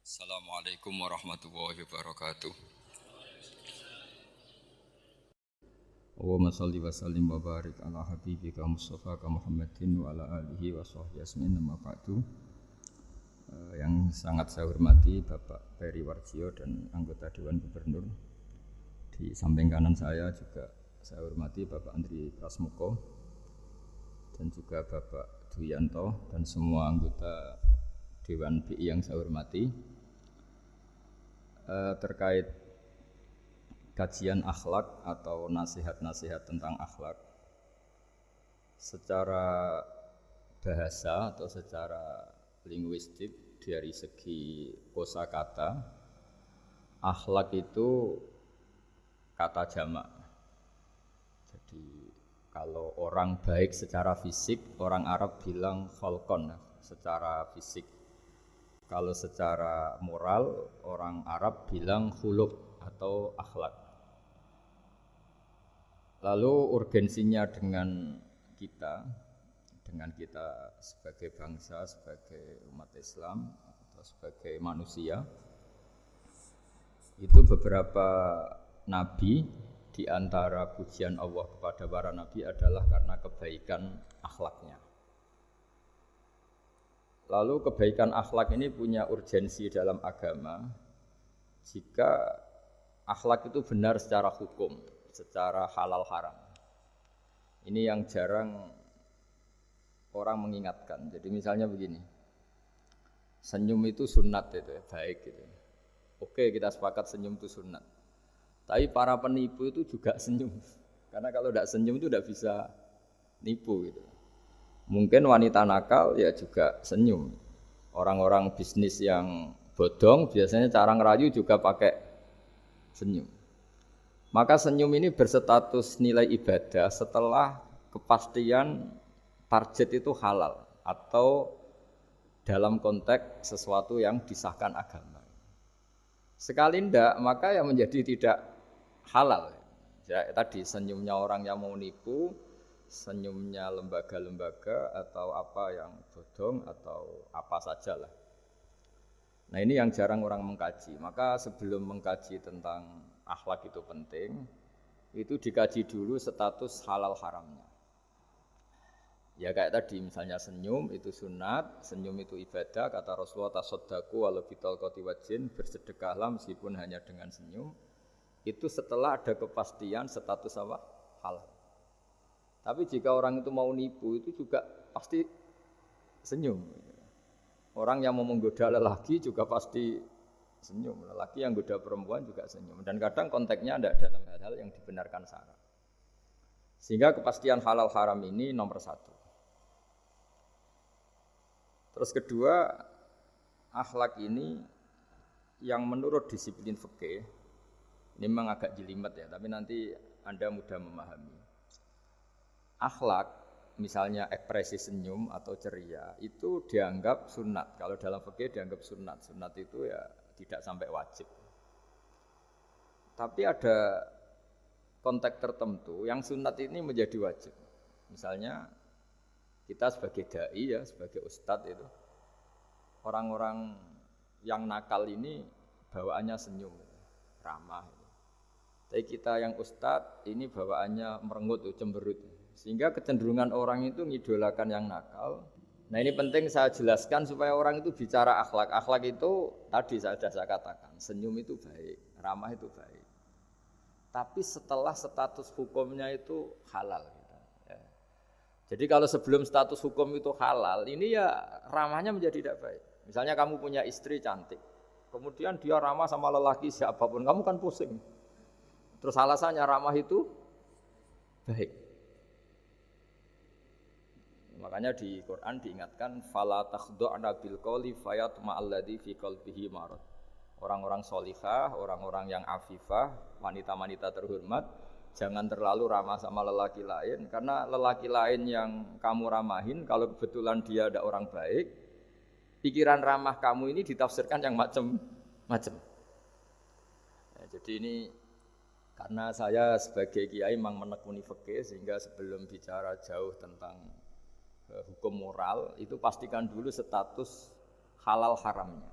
Assalamualaikum warahmatullahi wabarakatuh. Allahumma shalli wa sallim wa barik ala habibika Mustafa ka Muhammadin wa ala alihi wa sahbihi asmin nama ba'du. Yang sangat saya hormati Bapak Peri Warjio dan anggota Dewan Gubernur. Di samping kanan saya juga saya hormati Bapak Andri Prasmoko dan juga Bapak Duyanto dan semua anggota Dewan BI yang saya hormati. Terkait kajian akhlak atau nasihat-nasihat tentang akhlak secara bahasa atau secara linguistik dari segi kosakata, akhlak itu kata jamak. Jadi kalau orang baik secara fisik, orang Arab bilang kholqon, secara fisik. Kalau secara moral, orang Arab bilang khuluq atau akhlak. Lalu urgensinya dengan kita sebagai bangsa, sebagai umat Islam atau sebagai manusia, itu beberapa nabi di antara pujian Allah kepada para nabi adalah karena kebaikan akhlaknya. Lalu kebaikan akhlak ini punya urgensi dalam agama jika akhlak itu benar secara hukum, secara halal haram. Ini yang jarang orang mengingatkan. Jadi misalnya begini, senyum itu sunat itu ya, baik gitu. Oke, kita sepakat senyum itu sunat. Tapi para penipu itu juga senyum. Karena kalau tidak senyum itu tidak bisa nipu gitu. Mungkin wanita nakal ya juga senyum. Orang-orang bisnis yang bodong biasanya cara ngerayu juga pakai senyum. Maka senyum ini berstatus nilai ibadah setelah kepastian target itu halal atau dalam konteks sesuatu yang disahkan agama. Sekali ndak, maka yang menjadi tidak halal. Ya, tadi senyumnya orang yang mau nipu, senyumnya lembaga-lembaga atau apa yang bodong atau apa sajalah. Nah ini yang jarang orang mengkaji. Maka sebelum mengkaji tentang akhlak itu penting, itu dikaji dulu status halal haramnya. Ya kayak tadi misalnya senyum itu sunat, senyum itu ibadah, kata Rasulullah tasaddaqu walau bitalqati wajhin, bersedekahlah meskipun hanya dengan senyum. Itu setelah ada kepastian status apa? Halal. Tapi jika orang itu mau nipu itu juga pasti senyum. Orang yang mau menggoda lelaki juga pasti senyum. Lelaki yang goda perempuan juga senyum. Dan kadang konteksnya ada dalam hal-hal yang dibenarkan syara. Sehingga kepastian halal haram ini nomor satu. Terus kedua, akhlak ini yang menurut disiplin fikih, ini memang agak jelimet ya, tapi nanti Anda mudah memahami. Akhlak, misalnya ekspresi senyum atau ceria, itu dianggap sunat. Kalau dalam fikih dianggap sunat. Sunat itu ya tidak sampai wajib. Tapi ada konteks tertentu yang sunat ini menjadi wajib. Misalnya kita sebagai dai ya, sebagai ustadz itu, orang-orang yang nakal ini bawaannya senyum, ramah. Tapi kita yang ustadz ini bawaannya merengut, cemberut. Sehingga kecenderungan orang itu ngidolakan yang nakal. Nah ini penting saya jelaskan supaya orang itu bicara akhlak. Akhlak itu tadi sudah saya katakan, senyum itu baik, ramah itu baik. Tapi setelah status hukumnya itu halal. Ya. Jadi kalau sebelum status hukum itu halal, ini ya ramahnya menjadi tidak baik. Misalnya kamu punya istri cantik, kemudian dia ramah sama lelaki siapapun, kamu kan pusing. Terus alasannya ramah itu baik. Makanya di Quran diingatkan fala takhdu'na bil qawli fayatma'alladzi fi qalbihi marad. Orang-orang solihah, orang-orang yang afifah, wanita-wanita terhormat, jangan terlalu ramah sama lelaki lain karena lelaki lain yang kamu ramahin kalau kebetulan dia ada orang baik, pikiran ramah kamu ini ditafsirkan yang macam-macam. Ya, jadi ini karena saya sebagai kiai memang menekuni fikih sehingga sebelum bicara jauh tentang hukum moral itu pastikan dulu status halal haramnya.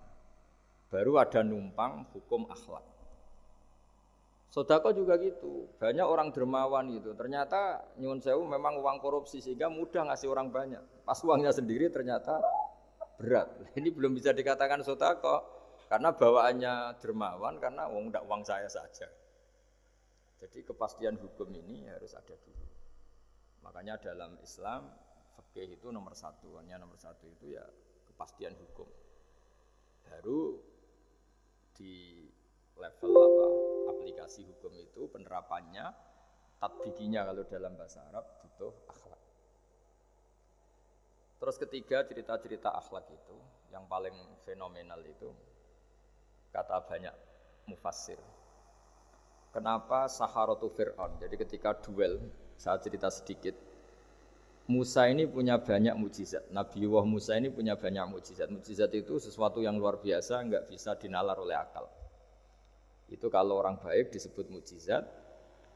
baru ada numpang hukum akhlak. Sodako juga gitu, banyak orang dermawan gitu. Ternyata nyuwun sewu memang uang korupsi sehingga mudah ngasih orang banyak. Pas uangnya sendiri ternyata berat. Ini belum bisa dikatakan sodako karena bawaannya dermawan karena uang saya saja. Jadi kepastian hukum ini harus ada dulu. Makanya dalam Islam fikih itu nomor satu itu ya kepastian hukum. Baru di level aplikasi hukum itu penerapannya, tatbikinya kalau dalam bahasa Arab butuh akhlak. Terus ketiga cerita-cerita akhlak itu yang paling fenomenal itu kata banyak mufassir. Kenapa Saharatu Fir'aun? Jadi ketika duel, saya cerita sedikit. Musa ini punya banyak mukjizat. Nabiullah Musa ini punya banyak mukjizat. Mukjizat itu sesuatu yang luar biasa, enggak bisa dinalar oleh akal. Itu kalau orang baik disebut mukjizat,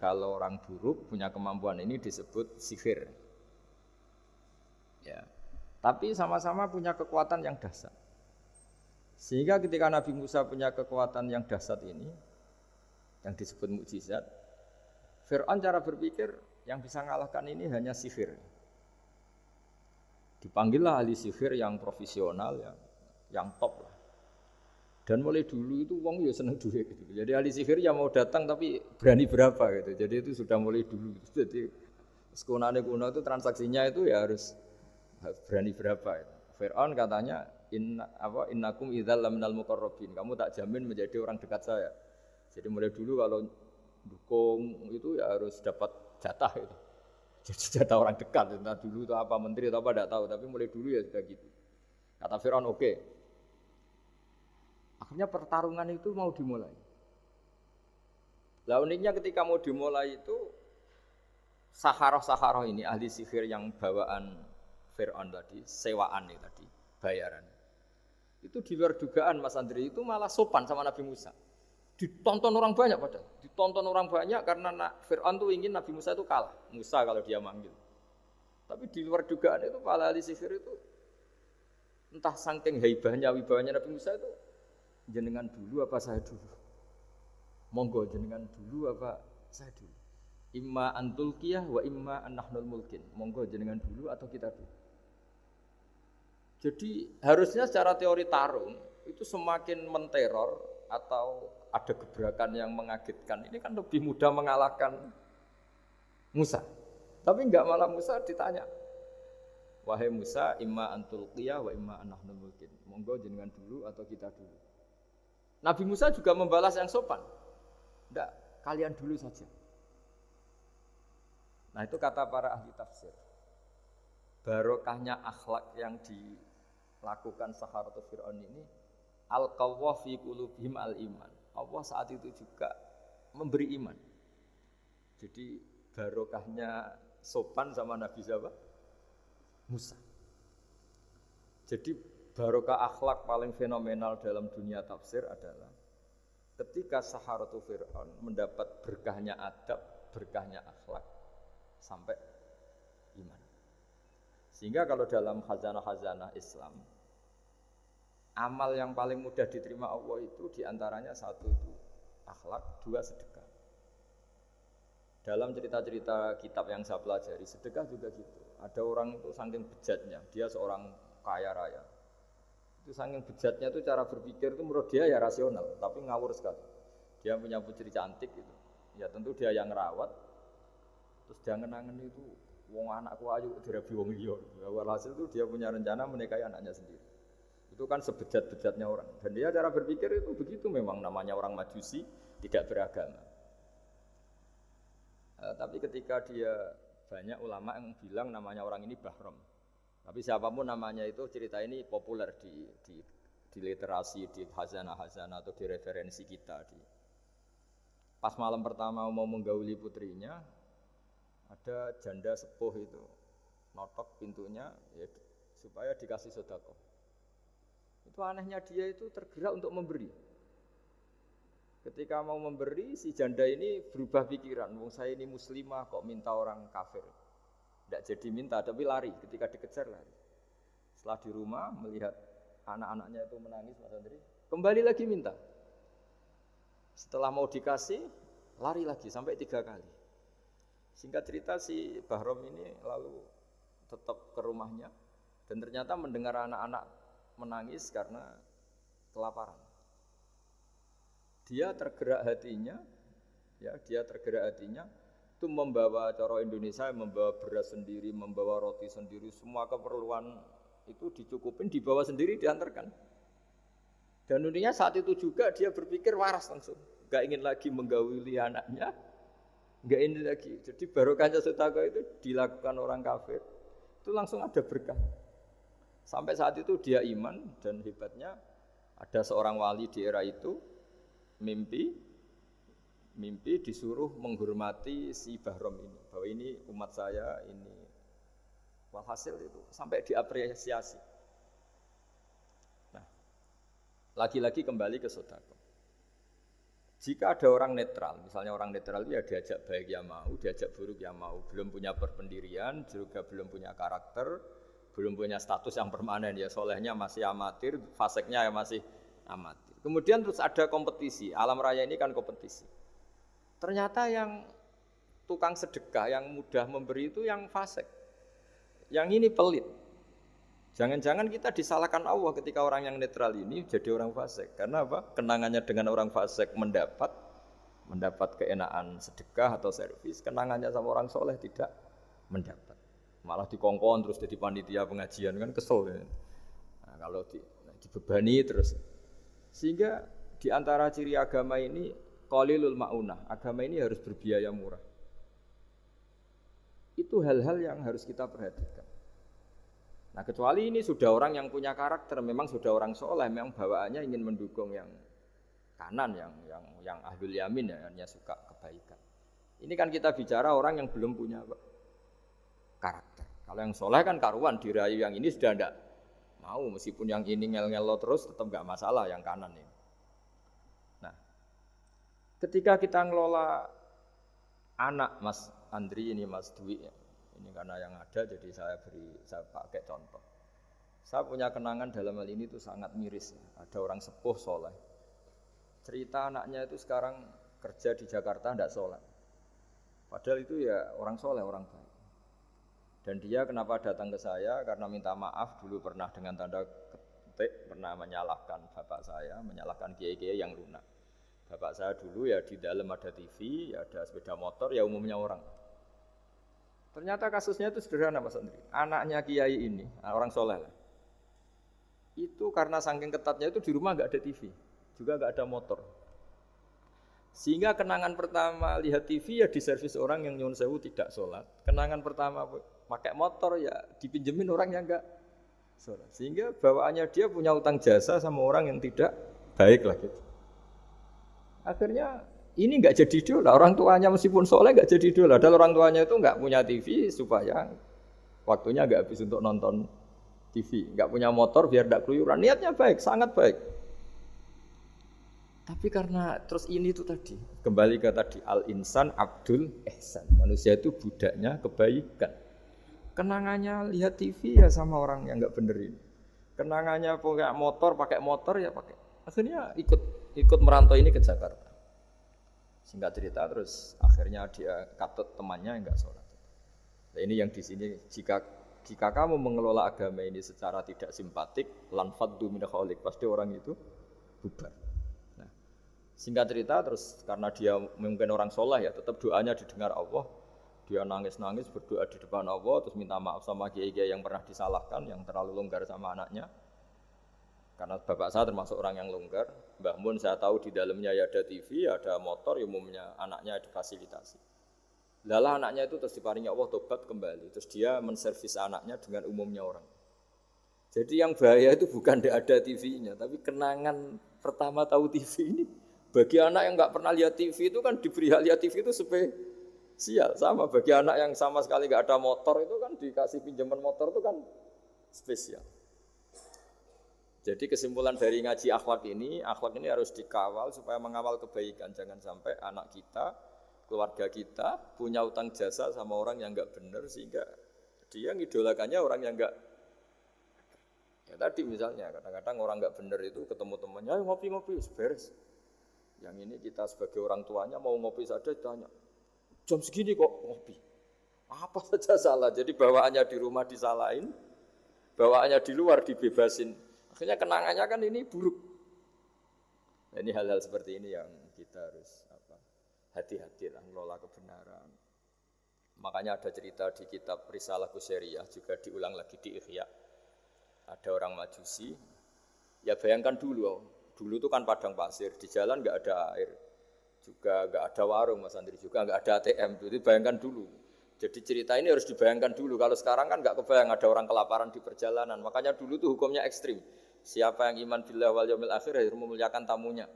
kalau orang buruk punya kemampuan ini disebut sihir. Ya. Tapi sama-sama punya kekuatan yang dahsyat. Sehingga ketika Nabi Musa punya kekuatan yang dahsyat ini, yang disebut mukjizat, Fir'aun cara berpikir yang bisa mengalahkan ini hanya sihir. Dipanggillah ahli sihir yang profesional, yang top lah. Dan mulai dulu itu wong ya seneng duit gitu. Jadi ahli sihir yang mau datang tapi berani berapa gitu. Jadi itu sudah mulai dulu. Jadi sekunane kuno itu transaksinya itu ya harus berani berapa. Gitu. Fir'aun katanya innakum idzal laminal muqarrabin. Kamu tak jamin menjadi orang dekat saya. Jadi mulai dulu kalau dukung itu ya harus dapat jatah itu. Jadi jatah orang dekat. Entah dulu itu apa menteri atau apa tidak tahu. Tapi mulai dulu ya sudah gitu. Kata Fir'aun oke. Akhirnya pertarungan itu mau dimulai. Lah uniknya ketika mau dimulai itu Saharoh ini ahli sihir yang bawaan Fir'aun tadi, sewaan nih tadi, bayaran. Itu di luar dugaan Mas Andri itu malah sopan sama Nabi Musa. Ditonton orang banyak padahal. Ditonton orang banyak karena Fir'aun tuh ingin Nabi Musa itu kalah. Musa kalau dia manggil. Tapi di luar dugaan itu para ahli sihir itu entah saking haibahnya, wibawanya Nabi Musa itu jenengan dulu apa saya dulu? Monggo jenengan dulu apa saya dulu? Imma antulkiyah wa imma annahnul mulkin. Monggo jenengan dulu atau kita dulu. Jadi harusnya secara teori tarung itu semakin menteror atau ada gebrakan yang mengagetkan ini kan lebih mudah mengalahkan Musa. Tapi enggak, malah Musa ditanya. Wahai Musa, imma antulqiyah wa imma annahnul mulkin. Monggo jenengan dulu atau kita dulu. Nabi Musa juga membalas yang sopan. Enggak, kalian dulu saja. Nah, itu kata para ahli tafsir. Barokahnya akhlak yang dilakukan Saharatu Fir'aun ini al-qawwa fi qulubihim al-iman. Allah saat itu juga memberi iman. Jadi barokahnya sopan sama Nabi siapa? Musa. Jadi barokah akhlak paling fenomenal dalam dunia tafsir adalah ketika Saharatu Fir'aun mendapat berkahnya adab, berkahnya akhlak sampai iman. Sehingga kalau dalam khazanah-khazanah Islam, amal yang paling mudah diterima Allah itu diantaranya satu itu akhlak, dua sedekah. Dalam cerita-cerita kitab yang saya pelajari, sedekah juga gitu. Ada orang itu saking bejatnya, dia seorang kaya raya. Itu saking bejatnya itu cara berpikir itu menurut dia ya rasional, tapi ngawur sekali. Dia punya putri cantik gitu. Ya tentu dia yang ngerawat. Terus dia ngenangen itu, wong anakku ayu dirabi wong liya. Walhasil itu dia punya rencana menikahi anaknya sendiri. Itu kan sebejat-bejatnya orang. Dan dia cara berpikir itu begitu, memang namanya orang Majusi, tidak beragama. Tapi ketika dia, banyak ulama yang bilang namanya orang ini Bahram. Tapi siapapun namanya itu, cerita ini populer di literasi, di hazanah-hazanah atau di referensi kita. Pas malam pertama mau menggauli putrinya, ada janda sepuh itu notok pintunya ya, supaya dikasih sedekah. Itu anehnya dia itu tergerak untuk memberi. Ketika mau memberi, si janda ini berubah pikiran. Wong saya ini muslimah kok minta orang kafir. Tidak jadi minta, tapi lari. Ketika dikejar lari. Setelah di rumah melihat anak-anaknya itu menangis, Mas Andri, Kembali lagi minta. Setelah mau dikasih, lari lagi sampai 3 kali. Singkat cerita si Bahrom ini lalu tetap ke rumahnya dan ternyata mendengar anak-anak menangis karena kelaparan. Dia tergerak hatinya itu membawa cara Indonesia, membawa beras sendiri, membawa roti sendiri, semua keperluan itu dicukupin, dibawa sendiri, diantarkan. Dan uniknya saat itu juga dia berpikir waras langsung, gak ingin lagi menggauli anaknya, gak ingin lagi. Jadi barokahnya sedekah itu dilakukan orang kafir, itu langsung ada berkah. Sampai saat itu dia iman dan hebatnya ada seorang wali di era itu mimpi disuruh menghormati si Bahrom ini, bahwa ini umat saya, ini walhasil itu sampai diapresiasi. Nah, lagi-lagi kembali ke sedekah. Jika ada orang netral, misalnya orang netral itu ya diajak baik ya mau, diajak buruk ya mau, belum punya berpendirian, juga belum punya karakter, belum punya status yang permanen, ya solehnya masih amatir, faseknya ya masih amatir. Kemudian terus ada kompetisi, alam raya ini kan kompetisi. Ternyata yang tukang sedekah, yang mudah memberi itu yang fasek. Yang ini pelit. Jangan-jangan kita disalahkan Allah ketika orang yang netral ini jadi orang fasik. Karena apa? Kenangannya dengan orang fasik mendapat keenaan sedekah atau servis. Kenangannya sama orang soleh tidak mendapat. Malah dikongkon terus jadi panitia pengajian, kan kesel. Nah, kalau dibebani terus. Sehingga di antara ciri agama ini qalilul ma'unah. Agama ini harus berbiaya murah. Itu hal-hal yang harus kita perhatikan. Nah, kecuali ini sudah orang yang punya karakter, memang sudah orang soleh, memang bawaannya ingin mendukung yang kanan, yang ahlul yamin, ya, hanya suka kebaikan. Ini kan kita bicara orang yang belum punya karakter. Kalau yang soleh kan karuan, dirayu yang ini sudah tidak mau, meskipun yang ini ngel-ngelo terus tetap nggak masalah yang kanan ini. Nah, ketika kita ngelola anak Mas Andri ini, Mas Dwi, ini karena yang ada jadi saya pakai contoh. Saya punya kenangan dalam hal ini itu sangat miris. Ada orang sepuh soleh. Cerita anaknya itu sekarang kerja di Jakarta tidak sholat. Padahal itu ya orang soleh, orang baik. Dan dia kenapa datang ke saya? Karena minta maaf dulu pernah dengan tanda ketik pernah menyalahkan bapak saya, menyalahkan kiai-kiai yang lunak. Bapak saya dulu ya di dalam ada TV, ada sepeda motor, ya umumnya orang. Ternyata kasusnya itu sederhana Mas Andri. Anaknya kiai ini, orang soleh lah. Itu karena saking ketatnya itu di rumah nggak ada TV, juga nggak ada motor. Sehingga kenangan pertama lihat TV ya diservis orang yang nyuwun sewu tidak sholat. Kenangan pertama pakai motor ya dipinjemin orang yang nggak sholat. Sehingga bawaannya dia punya utang jasa sama orang yang tidak baik lah gitu. Akhirnya ini nggak jadi idola, orang tuanya meskipun soleh nggak jadi idola. Dan orang tuanya itu nggak punya TV supaya waktunya nggak habis untuk nonton TV, nggak punya motor biar nggak keluyuran. Niatnya baik, sangat baik. Tapi karena terus ini tuh tadi kembali ke tadi al-insan abdul ihsan, manusia itu budaknya kebaikan. Kenangannya lihat TV ya sama orang yang nggak bener ini. Kenangannya pakai motor ya pakai. Akhirnya ikut merantau ini ke Jakarta. Singkat cerita terus akhirnya dia katut temannya enggak sholat. Nah, ini yang di sini jika kamu mengelola agama ini secara tidak simpatik, lan faddu min khaliq, pasti orang itu bubar. Nah, singkat cerita terus karena dia mungkin orang soleh ya, tetap doanya didengar Allah. Dia nangis-nangis berdoa di depan Allah terus minta maaf sama kiai-kiai yang pernah disalahkan, yang terlalu longgar sama anaknya. Karena bapak saya termasuk orang yang longgar, Mbah Mun saya tahu di dalamnya ya ada TV, ada motor, umumnya anaknya difasilitasi. Lalah anaknya itu terus diparingi Allah tobat kembali, terus dia menservis anaknya dengan umumnya orang. Jadi yang bahaya itu bukan tidak ada TV-nya, tapi kenangan pertama tahu TV ini. Bagi anak yang nggak pernah lihat TV itu kan diberi hak lihat TV itu spesial. Sama bagi anak yang sama sekali nggak ada motor itu kan dikasih pinjaman motor itu kan spesial. Jadi kesimpulan dari ngaji akhlak ini harus dikawal supaya mengawal kebaikan. Jangan sampai anak kita, keluarga kita punya utang jasa sama orang yang enggak benar sehingga dia ngidolakannya orang yang enggak. Ya tadi misalnya kadang-kadang orang nggak bener itu ketemu temannya, ayo ngopi-ngopi, beres. Yang ini kita sebagai orang tuanya mau ngopi saja ditanya, jam segini kok ngopi? Apa saja salah. Jadi bawaannya di rumah disalahin, bawaannya di luar dibebasin. Akhirnya kenangannya kan ini buruk. Nah, ini hal-hal seperti ini yang kita harus hati-hati lah mengelola kebenaran. Makanya ada cerita di kitab Risalah Qusyariyah juga diulang lagi di Ihya. Ada orang Majusi, ya bayangkan dulu itu kan padang pasir, di jalan nggak ada air, juga nggak ada warung Mas Andri, juga nggak ada ATM. Jadi bayangkan dulu. Jadi cerita ini harus dibayangkan dulu. Kalau sekarang kan nggak kebayang ada orang kelaparan di perjalanan. Makanya dulu tuh hukumnya ekstrim. Siapa yang iman billah wal yaumil akhir harus memuliakan tamunya.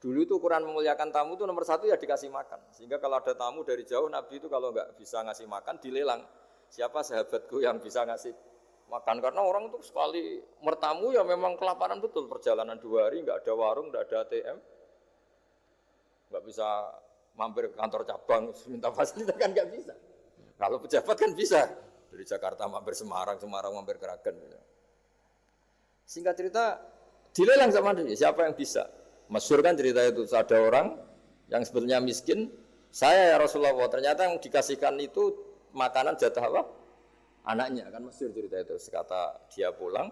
Dulu itu ukuran memuliakan tamu itu nomor satu ya dikasih makan. Sehingga kalau ada tamu dari jauh, Nabi itu kalau nggak bisa ngasih makan, dilelang. Siapa sahabatku yang bisa ngasih makan? Karena orang itu sekali mertamu ya memang kelaparan betul. Perjalanan 2 hari, nggak ada warung, nggak ada ATM. Nggak bisa mampir ke kantor cabang, minta fasilitas kan nggak bisa. Kalau pejabat kan bisa. Dari Jakarta mampir Semarang, Semarang mampir Kragen. Singkat cerita, dilelang sama dia, siapa yang bisa? Masyhur kan cerita itu, ada orang yang sebetulnya miskin, saya ya Rasulullah, ternyata yang dikasihkan itu makanan jatah apa? Anaknya, kan masyhur cerita itu. Kata dia pulang,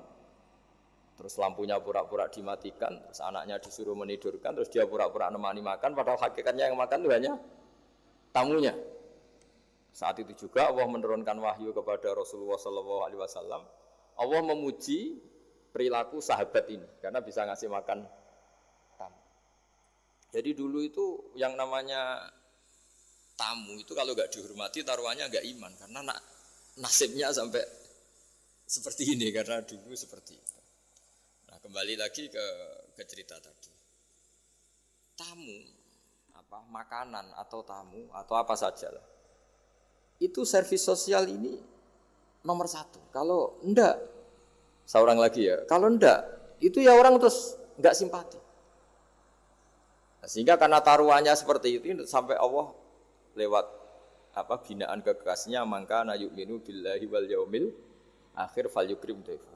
terus lampunya pura-pura dimatikan, terus anaknya disuruh menidurkan, terus dia pura-pura nemani makan, padahal hakikatnya yang makan itu hanya tamunya. Saat itu juga Allah menurunkan wahyu kepada Rasulullah SAW. Allah memuji perilaku sahabat ini, karena bisa ngasih makan tamu. Jadi dulu itu yang namanya tamu itu kalau nggak dihormati taruhannya nggak iman, karena nasibnya sampai seperti ini karena dulu seperti itu. Nah kembali lagi ke cerita tadi. Tamu, makanan atau tamu atau apa saja lah. Itu servis sosial ini nomor 1. Kalau enggak, seorang lagi ya, kalau enggak, itu ya orang terus enggak simpati. Nah, sehingga karena taruhannya seperti itu sampai Allah lewat binaan kekasihnya, maka na yu'minu billahi wal yaumil akhir falyukrim dhaifa.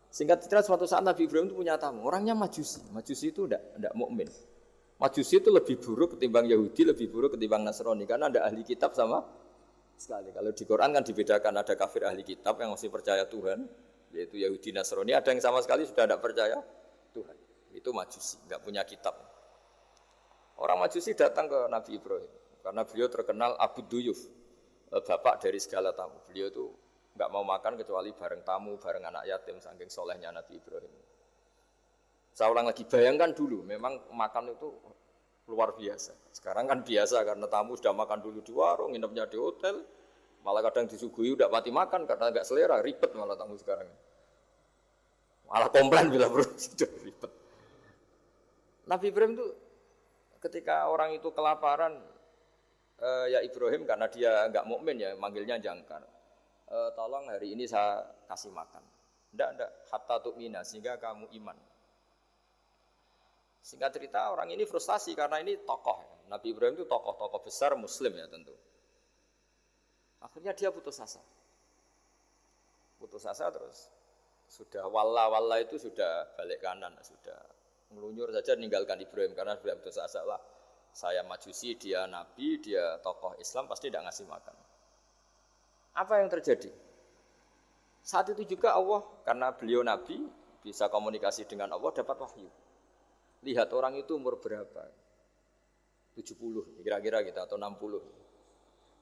Singkat cerita suatu saat Nabi Ibrahim itu punya tamu, orangnya Majusi. Majusi itu enggak mukmin. Majusi itu lebih buruk ketimbang Yahudi, lebih buruk ketimbang Nasrani karena ada ahli kitab sama sekali. Kalau di Quran kan dibedakan, ada kafir ahli kitab yang masih percaya Tuhan, yaitu Yahudi Nasrani, ada yang sama sekali sudah tidak percaya Tuhan. Itu Majusi, enggak punya kitab. Orang Majusi datang ke Nabi Ibrahim karena beliau terkenal Abu Duyuf, bapak dari segala tamu. Beliau itu enggak mau makan kecuali bareng tamu, bareng anak yatim, saking solehnya Nabi Ibrahim. Saya ulang lagi, bayangkan dulu, memang makan itu luar biasa. Sekarang kan biasa karena tamu sudah makan dulu di warung, nginepnya di hotel, malah kadang disuguhi udah mati makan karena enggak selera, ribet malah tamu sekarang. Malah komplain bila perlu sudah ribet. Nabi Ibrahim itu ketika orang itu kelaparan, ya Ibrahim karena dia enggak mukmin ya, manggilnya jangkar. Tolong hari ini saya kasih makan. Enggak, hatta tu'mina, sehingga kamu iman. Singkat cerita orang ini frustasi karena ini tokoh. Nabi Ibrahim itu tokoh-tokoh besar muslim ya tentu. Akhirnya dia putus asa. Putus asa terus sudah walla itu sudah balik kanan, sudah melunyur saja meninggalkan Ibrahim karena sudah putus asa lah. Saya Majusi, dia Nabi, dia tokoh Islam pasti tidak ngasih makan. Apa yang terjadi? Saat itu juga Allah karena beliau Nabi bisa komunikasi dengan Allah dapat wahyu. Lihat orang itu umur berapa? 70 kira-kira gitu atau 60.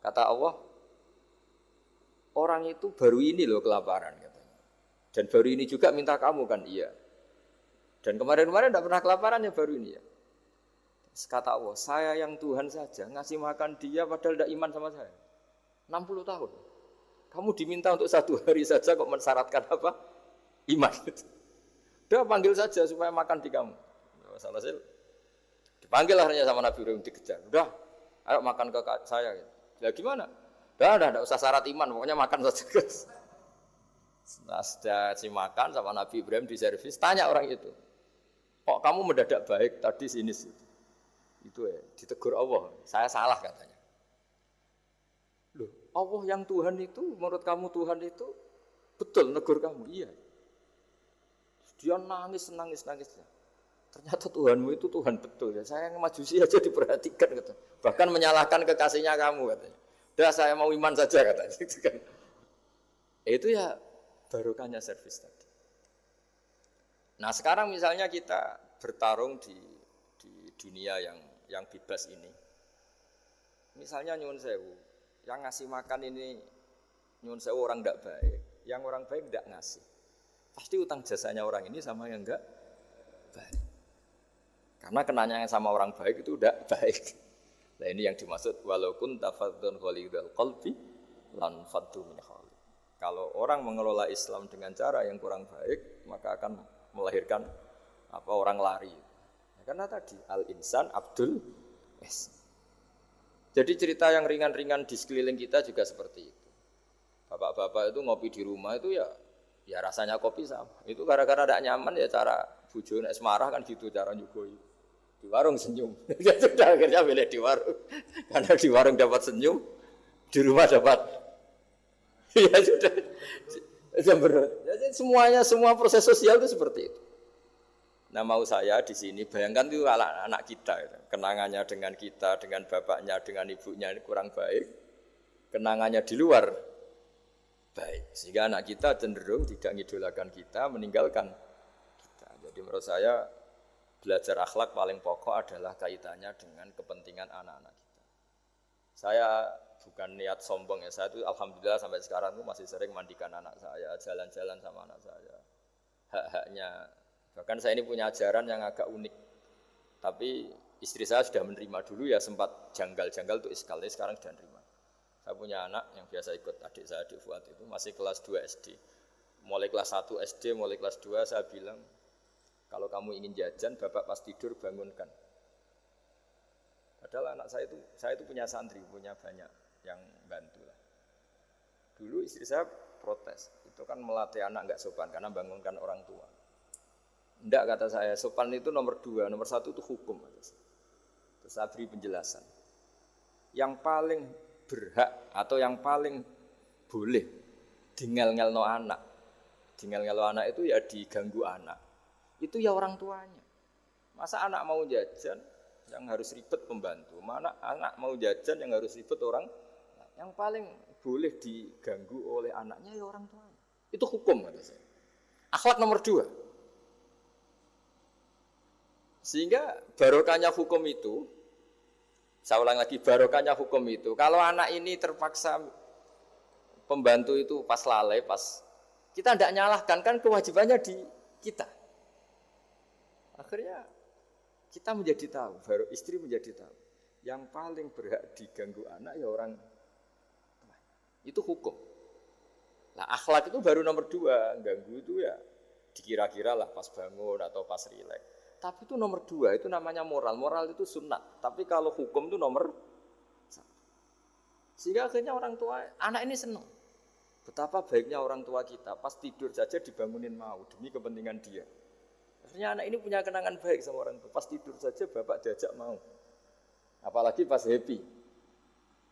Kata Allah, orang itu baru ini loh kelaparan katanya. Dan baru ini juga minta kamu kan? Iya. Dan kemarin-kemarin tidak pernah kelaparan ya baru ini ya. Terus kata Allah, saya yang Tuhan saja ngasih makan dia padahal tidak iman sama saya. 60 tahun. Kamu diminta untuk 1 hari saja kok mensyaratkan apa? Iman. Udah panggil saja supaya makan di kamu. Masalah hasil dipanggil akhirnya sama Nabi Ibrahim dikejar. Udah, ayo makan ke saya. Ya gimana? Udah, enggak usah syarat iman, pokoknya makan saja guys. Nah, sudah si makan sama Nabi Ibrahim di servis, tanya orang itu. Kok kamu mendadak baik tadi sini sih? Itu ya, ditegur Allah. Saya salah katanya. Loh, Allah yang Tuhan itu, menurut kamu Tuhan itu betul negur kamu? Iya. Dia nangis. Ternyata Tuhanmu itu Tuhan betul ya. Saya yang majusi aja diperhatikan kata. Bahkan menyalahkan kekasihnya kamu katanya. Udah saya mau iman saja katanya. Itu ya barokahnya servis tadi. Nah sekarang misalnya kita bertarung di dunia yang bebas ini. Misalnya nyuwun sewu, yang ngasih makan ini nyuwun sewu orang tidak baik, yang orang baik tidak ngasih. Pasti utang jasanya orang ini sama yang enggak baik. Karena kenanya sama orang baik itu udah baik. Nah ini yang dimaksud walaupun tafadzun ghalidul qalbi lan faddu min khali. Kalau orang mengelola Islam dengan cara yang kurang baik, maka akan melahirkan orang lari. Karena tadi al-insan abdul es. Jadi cerita yang ringan-ringan di sekeliling kita juga seperti itu. Bapak-bapak itu ngopi di rumah itu ya rasanya kopi sama. Itu gara-gara tidak nyaman ya cara bojo nek marah kan gitu cara nyugoi. Di warung senyum. Ya sudah akhirnya milih di warung. Karena di warung dapat senyum, di rumah dapat ya sudah. Jadi semua proses sosial itu seperti itu. Nah mau saya di sini bayangkan itu anak kita, kenangannya dengan kita, dengan bapaknya, dengan ibunya ini kurang baik, kenangannya di luar baik, sehingga anak kita cenderung tidak ngidolakan kita, meninggalkan kita. Jadi menurut saya belajar akhlak paling pokok adalah kaitannya dengan kepentingan anak-anak kita. Saya bukan niat sombong ya, saya itu alhamdulillah sampai sekarang itu masih sering mandikan anak saya, jalan-jalan sama anak saya, hak-haknya. Bahkan saya ini punya ajaran yang agak unik. Tapi istri saya sudah menerima dulu ya sempat janggal-janggal untuk iskalnya, sekarang sudah menerima. Saya punya anak yang biasa ikut adik saya di Fuad itu masih kelas 2 SD. Mulai kelas 1 SD, mulai kelas 2 saya bilang, kalau kamu ingin jajan, bapak pas tidur bangunkan. Padahal anak saya itu punya santri, punya banyak yang bantu lah. Dulu istri saya protes, itu kan melatih anak nggak sopan karena bangunkan orang tua. Enggak kata saya, sopan itu nomor 2, nomor 1 itu hukum. Terus saya beri penjelasan. Yang paling berhak atau yang paling boleh dingel-ngelno anak. Dingel-ngelno anak itu ya diganggu anak. Itu ya orang tuanya. Masa anak mau jajan yang harus ribet pembantu, mana anak mau jajan yang harus ribet orang. Yang paling boleh diganggu oleh anaknya ya orang tuanya. Itu hukum kata saya. Akhlak nomor 2. Sehingga barokahnya hukum itu, saya ulang lagi, barokahnya hukum itu, kalau anak ini terpaksa pembantu itu pas lalai, kita tidak nyalahkan, kan kewajibannya di kita. Akhirnya kita menjadi tahu, baru istri menjadi tahu, yang paling berhak diganggu anak ya orang tua. Itu hukum. Nah akhlak itu baru nomor 2, ganggu itu ya dikira-kira lah pas bangun atau pas rileks. Tapi itu nomor 2, itu namanya moral. Moral itu sunat. Tapi kalau hukum itu nomor 1. Sehingga akhirnya orang tua, anak ini senang. Betapa baiknya orang tua kita, pas tidur saja dibangunin mau, demi kepentingan dia. Akhirnya anak ini punya kenangan baik sama orang tua. Pas tidur saja bapak diajak mau. Apalagi pas happy.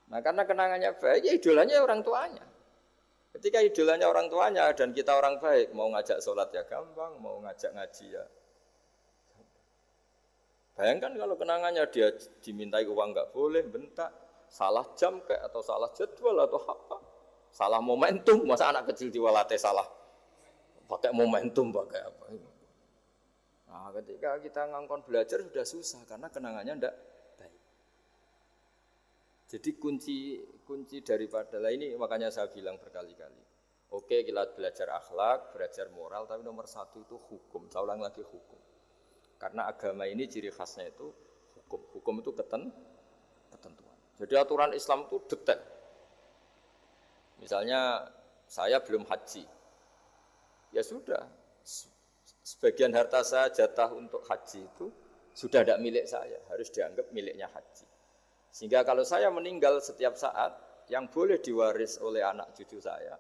Nah karena kenangannya baik, ya idolanya orang tuanya. Ketika idolanya orang tuanya dan kita orang baik, mau ngajak sholat ya gampang, mau ngajak ngaji ya. Bayangkan kalau kenangannya dia dimintai uang nggak boleh, bentak, salah jam kayak atau salah jadwal atau apa, salah momentum, masa anak kecil diwalate salah, pakai momentum pakai apa? Nah, ketika kita ngangkon belajar sudah susah karena kenangannya ndak baik. Jadi kunci daripada ini makanya saya bilang berkali-kali. Oke, kita belajar akhlak, belajar moral, tapi nomor 1 itu hukum. Saya ulang lagi hukum. Karena agama ini ciri khasnya itu hukum. Hukum itu ketentuan. Jadi aturan Islam itu detail. Misalnya saya belum haji. Ya sudah, sebagian harta saya jatah untuk haji itu sudah tidak milik saya, harus dianggap miliknya haji. Sehingga kalau saya meninggal setiap saat, yang boleh diwaris oleh anak cucu saya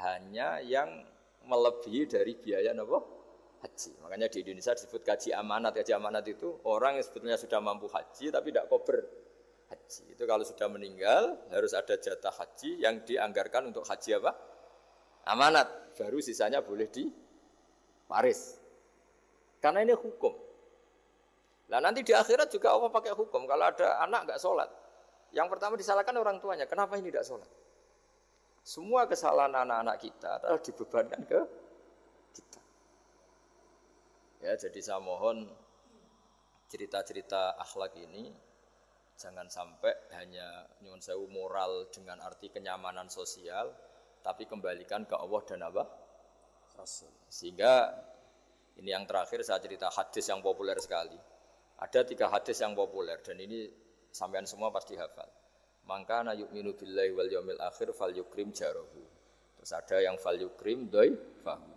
hanya yang melebihi dari biaya haji. Makanya di Indonesia disebut gaji amanat. Gaji amanat itu orang yang sebetulnya sudah mampu haji tapi tidak kober haji. Itu kalau sudah meninggal harus ada jatah haji yang dianggarkan untuk haji apa? Amanat. Baru sisanya boleh waris. Karena ini hukum. Nah nanti di akhirat juga Allah pakai hukum. Kalau ada anak nggak sholat, yang pertama disalahkan orang tuanya. Kenapa ini tidak sholat? Semua kesalahan anak-anak kita adalah dibebankan ke kita. Ya, jadi saya mohon cerita-cerita akhlak ini jangan sampai hanya nyuwun sewu moral dengan arti kenyamanan sosial, tapi kembalikan ke Allah dan apa? Rasul. Sehingga ini yang terakhir saya cerita hadis yang populer sekali. Ada 3 hadis yang populer dan ini sampean semua pasti hafal. Maka na yu'minu billahi wal yaumil akhir fal yukrim jarahu. Terus ada yang fal yukrim dhaifahu.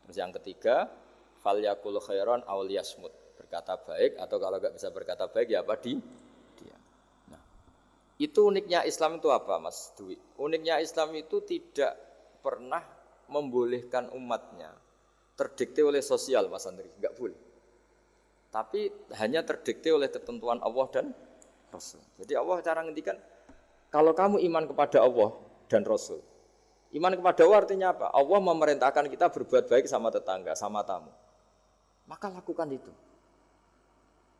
Terus yang ketiga fal yakul khairan aw liyasmut. Berkata baik atau kalau enggak bisa berkata baik ya apa diam. Nah, itu uniknya Islam itu apa Mas Dwi? Uniknya Islam itu tidak pernah membolehkan umatnya terdikte oleh sosial Mas Andri, enggak boleh. Tapi hanya terdikte oleh ketentuan Allah dan Rasul. Jadi Allah cara ngendikan kalau kamu iman kepada Allah dan Rasul. Iman kepada Allah artinya apa? Allah memerintahkan kita berbuat baik sama tetangga, sama tamu. Maka lakukan itu.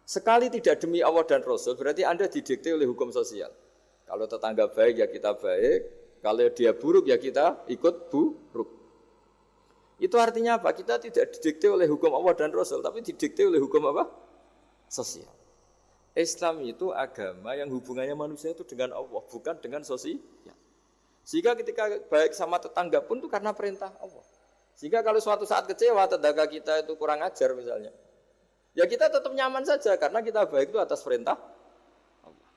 Sekali tidak demi Allah dan Rasul, berarti Anda didikte oleh hukum sosial. Kalau tetangga baik ya kita baik, kalau dia buruk ya kita ikut buruk. Itu artinya apa? Kita tidak didikte oleh hukum Allah dan Rasul, tapi didikte oleh hukum apa? Sosial. Islam itu agama yang hubungannya manusia itu dengan Allah, bukan dengan sosial. Sehingga ketika baik sama tetangga pun itu karena perintah Allah. Sehingga kalau suatu saat kecewa tetangga kita itu kurang ajar misalnya, ya kita tetap nyaman saja karena kita baik itu atas perintah Allah.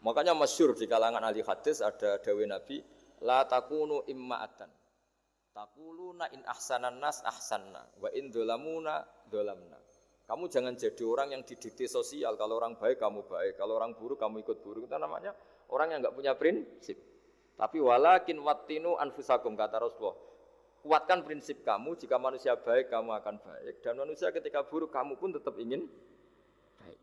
Makanya masyhur di kalangan ahli hadis ada dawuh Nabi, la takunu imma'atan. Taquluna in ahsanan nas ahsanna wa in dolamuna dolamna. Kamu jangan jadi orang yang didikte sosial. Kalau orang baik kamu baik, kalau orang buruk kamu ikut buruk. Itu namanya orang yang enggak punya prinsip. Tapi walakin wattinu anfusakum kata Rasulullah. Kuatkan prinsip kamu, jika manusia baik kamu akan baik dan manusia ketika buruk kamu pun tetap ingin baik.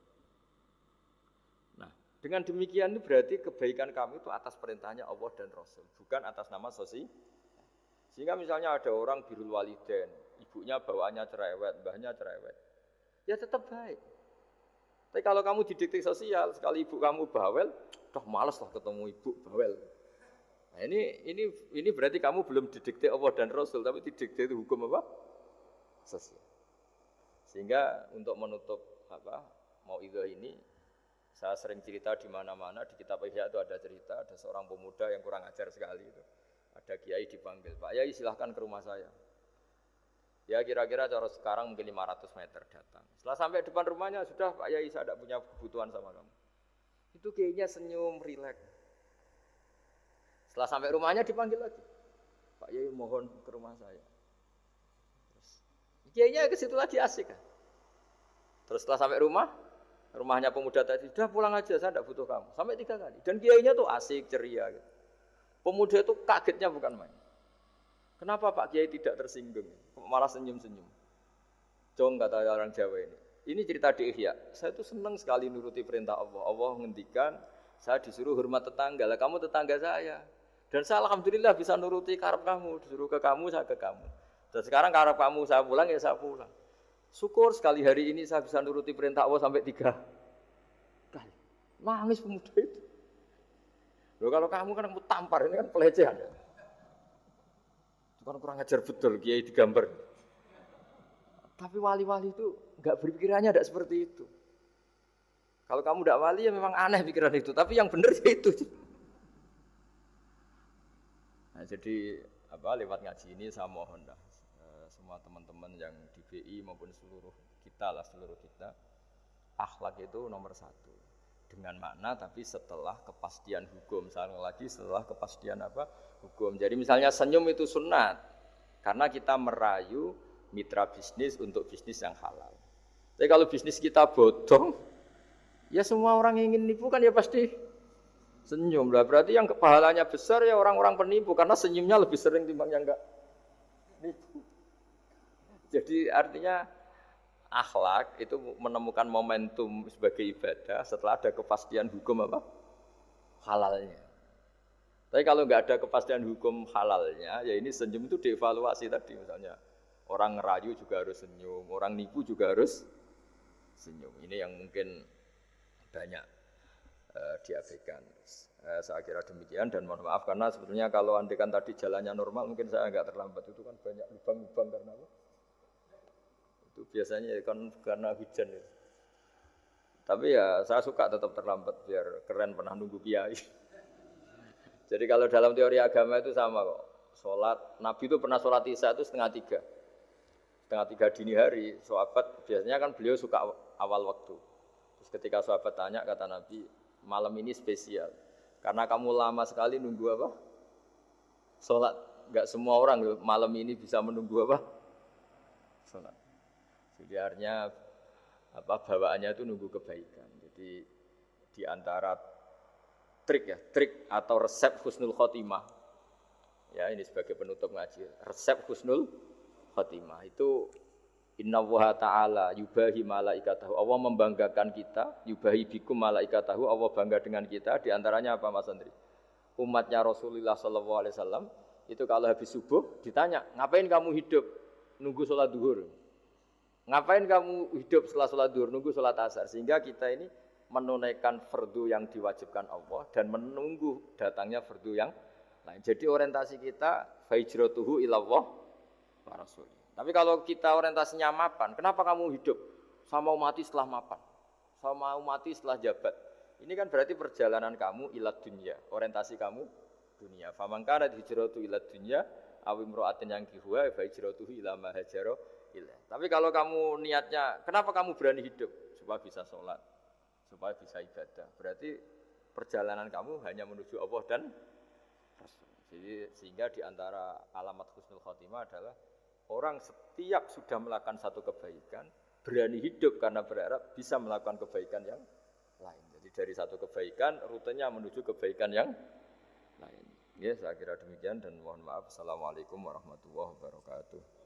Nah, dengan demikian itu berarti kebaikan kamu itu atas perintahnya Allah dan Rasul, bukan atas nama sosial. Sehingga misalnya ada orang birrul walidain, ibunya bawaannya cerewet, mbahnya cerewet, ya tetap baik. Tapi kalau kamu didikte sosial, sekali ibu kamu bawel, toh malas lah ketemu ibu bawel. Nah ini berarti kamu belum didikte Allah dan Rasul, tapi didikte itu hukum apa? Sosial. Sehingga untuk menutup mauidhah ini, saya sering cerita di mana-mana di kitab Ihya itu ada cerita, ada seorang pemuda yang kurang ajar sekali itu. Ada kiai dipanggil, Pak Yai silahkan ke rumah saya. Ya kira-kira cara sekarang mungkin 500 meter datang. Setelah sampai depan rumahnya, sudah Pak Yai saya tidak punya kebutuhan sama kamu. Itu kiainya senyum, rileks. Setelah sampai rumahnya dipanggil lagi. Pak Yai mohon ke rumah saya. Terus, kiainya ke situ lagi asik kan. Terus setelah sampai rumahnya pemuda tadi, sudah pulang aja saya tidak butuh kamu. Sampai 3 kali. Dan kiainya tuh asik, ceria gitu. Pemuda itu kagetnya bukan main. Kenapa Pak Kiai tidak tersinggung? Malah senyum-senyum. Jong kata orang Jawa ini. Ini cerita di Ihya. Saya itu senang sekali nuruti perintah Allah. Allah ngendikan, saya disuruh hormat tetangga. Lah kamu tetangga saya. Dan saya alhamdulillah bisa nuruti karep kamu. Disuruh ke kamu, saya ke kamu. Dan sekarang karep kamu saya pulang, ya saya pulang. Syukur sekali hari ini saya bisa nuruti perintah Allah sampai 3 kali. Nangis pemuda itu. Loh, kalau kamu kan tampar, ini kan pelecehan. Itu kan kurang ajar betul, kiai digambar. Tapi wali-wali itu enggak berpikirannya tidak seperti itu. Kalau kamu tidak wali ya memang aneh pikiran itu, tapi yang benar ya itu. Nah, jadi lewat ngaji ini saya mohon dah semua teman-teman yang di BI maupun seluruh kita, akhlak itu nomor 1. Dengan makna tapi setelah kepastian hukum. Setelah kepastian hukum. Jadi misalnya senyum itu sunat karena kita merayu mitra bisnis untuk bisnis yang halal. Tapi kalau bisnis kita bodong, ya semua orang yang ingin nipu kan ya pasti senyum lah. Berarti yang pahalanya besar ya orang-orang penipu karena senyumnya lebih sering timbang yang enggak nipu. Jadi artinya akhlak itu menemukan momentum sebagai ibadah setelah ada kepastian hukum halalnya. Tapi kalau nggak ada kepastian hukum halalnya, ya ini senyum itu dievaluasi tadi misalnya. Orang ngerayu juga harus senyum, orang nipu juga harus senyum. Ini yang mungkin banyak diabaikan. Saya kira demikian dan mohon maaf karena sebetulnya kalau andekan tadi jalannya normal mungkin saya agak terlambat, itu kan banyak lubang-lubang karena apa? Itu biasanya kan karena hujan ya. Tapi ya saya suka tetap terlambat biar keren pernah nunggu kiai. Jadi kalau dalam teori agama itu sama kok. Sholat, Nabi itu pernah sholat isya itu setengah tiga dini hari. Sahabat biasanya kan beliau suka awal waktu. Terus ketika sahabat tanya kata Nabi, malam ini spesial. Karena kamu lama sekali nunggu apa? Sholat. Enggak semua orang loh, malam ini bisa menunggu apa? Sholat. Jadi artinya bawaannya itu nunggu kebaikan. Jadi di antara trik atau resep husnul khotimah. Ya, ini sebagai penutup ngaji. Resep husnul khotimah itu innallaha ta'ala yubahi malaikatahu. Allah membanggakan kita, yubahi bikum malaikatahu, Allah bangga dengan kita. Di antaranya apa Mas Andri? Umatnya Rasulullah SAW itu kalau habis subuh ditanya, ngapain kamu hidup nunggu sholat duhur? Ngapain kamu hidup setelah sholat duhur nunggu sholat asar? Sehingga kita ini menunaikan fardu yang diwajibkan Allah dan menunggu datangnya fardu yang lain. Jadi orientasi kita fahijratuhu ilallah wa rasul. Tapi kalau kita orientasinya mapan, kenapa kamu hidup? Saya mau mati setelah mapan. Saya mau mati setelah jabat. Ini kan berarti perjalanan kamu ilad dunya, orientasi kamu dunia. Faman kana hijratu ilad dunya aw imra'atin yang kihuwa fahijratuhu ila ma hajara ilaih. Tapi kalau kamu niatnya, kenapa kamu berani hidup? Supaya bisa sholat, supaya bisa ibadah. Berarti perjalanan kamu hanya menuju Allah dan Rasul. Jadi sehingga di antara alamat husnul khotimah adalah orang setiap sudah melakukan satu kebaikan berani hidup karena berharap bisa melakukan kebaikan yang lain. Jadi dari satu kebaikan rutenya menuju kebaikan yang lain. Ya, saya kira demikian dan mohon maaf. Assalamualaikum warahmatullahi wabarakatuh.